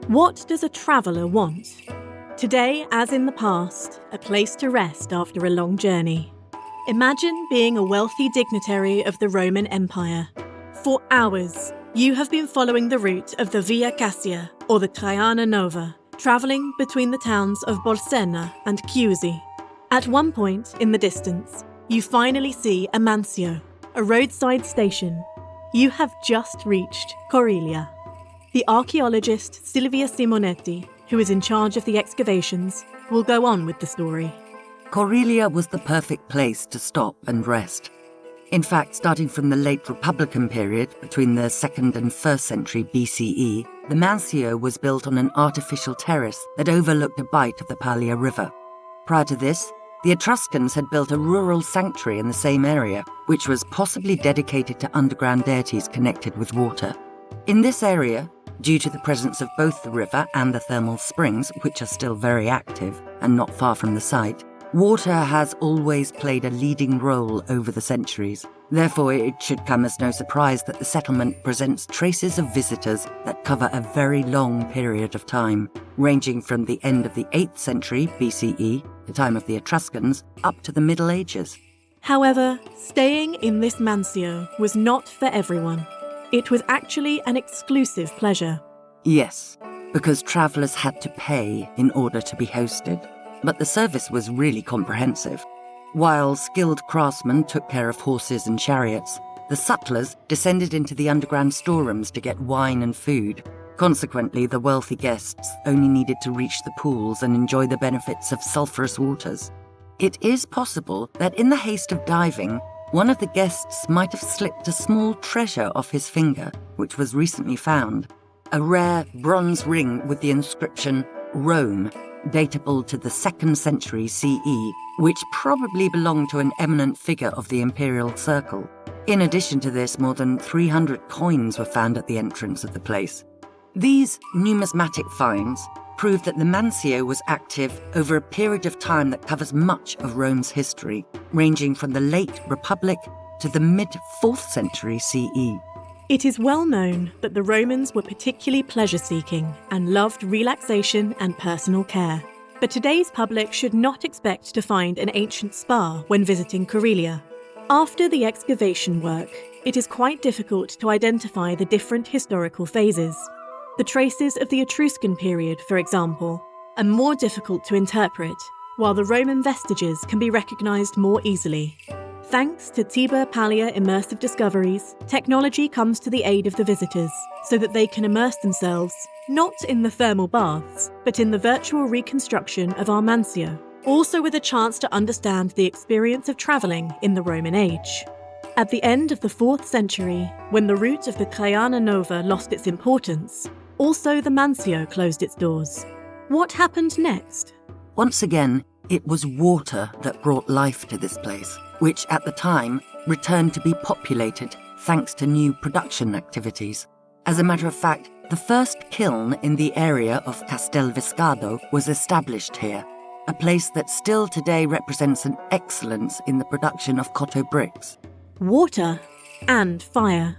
What does a traveller want? Today, as in the past, a place to rest after a long journey. Imagine being a wealthy dignitary of the Roman Empire. For hours, you have been following the route of the Via Cassia, or the Traiana Nova, travelling between the towns of Bolsena and Chiusi. At one point in the distance, you finally see a mansio, a roadside station. You have just reached Coriglia. The archaeologist Silvia Simonetti, who is in charge of the excavations, will go on with the story. Coriglia was the perfect place to stop and rest. In fact, starting from the late Republican period, between the 2nd and 1st century B.C.E., the mansio was built on an artificial terrace that overlooked a bight of the Paglia river. Prior to this, the Etruscans had built a rural sanctuary in the same area, which was possibly dedicated to underground deities connected with water. In this area, due to the presence of both the river and the thermal springs, which are still very active and not far from the site, water has always played a leading role over the centuries. Therefore, it should come as no surprise that the settlement presents traces of visitors that cover a very long period of time, ranging from the end of the 8th century B.C.E., the time of the Etruscans, up to the Middle Ages. However, staying in this mansio was not for everyone. It was actually an exclusive pleasure. Yes, because travellers had to pay in order to be hosted. But the service was really comprehensive. While skilled craftsmen took care of horses and chariots, the sutlers descended into the underground storerooms to get wine and food. Consequently, the wealthy guests only needed to reach the pools and enjoy the benefits of sulphurous waters. It is possible that in the haste of diving, one of the guests might have slipped a small treasure off his finger, which was recently found. A rare bronze ring with the inscription Rome, datable to the 2nd century CE, which probably belonged to an eminent figure of the imperial circle. In addition to this, more than 300 coins were found at the entrance of the place. These numismatic finds prove that the mansio was active over a period of time that covers much of Rome's history, ranging from the late Republic to the mid-4th century CE. It is well known that the Romans were particularly pleasure-seeking and loved relaxation and personal care. But today's public should not expect to find an ancient spa when visiting Coriglia. After the excavation work, it is quite difficult to identify the different historical phases. The traces of the Etruscan period, for example, are more difficult to interpret, while the Roman vestiges can be recognised more easily. Thanks to Paglia immersive discoveries, technology comes to the aid of the visitors so that they can immerse themselves not in the thermal baths, but in the virtual reconstruction of our mansio, also with a chance to understand the experience of travelling in the Roman age. At the end of the 4th century, when the route of the Traiana Nova lost its importance, also the mansio closed its doors. What happened next? Once again, it was water that brought life to this place, which at the time returned to be populated thanks to new production activities. As a matter of fact, the first kiln in the area of Castelviscado was established here, a place that still today represents an excellence in the production of cotto bricks. Water and fire.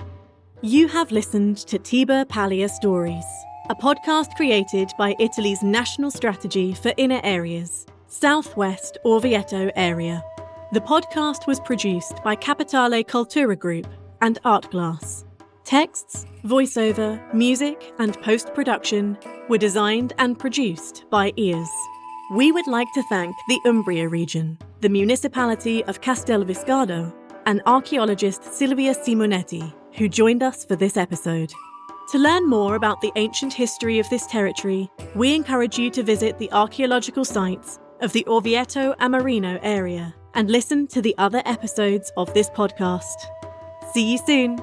You have listened to Paglia Stories, a podcast created by Italy's National Strategy for Inner Areas, Southwest Orvieto area. The podcast was produced by Capitale Cultura Group and Artglass. Texts, voiceover, music, and post-production were designed and produced by Ears. We would like to thank the Umbria region, the municipality of Castelviscado, and archaeologist Silvia Simonetti, who joined us for this episode. To learn more about the ancient history of this territory, we encourage you to visit the archaeological sites of the Orvieto Amarino area and listen to the other episodes of this podcast. See you soon!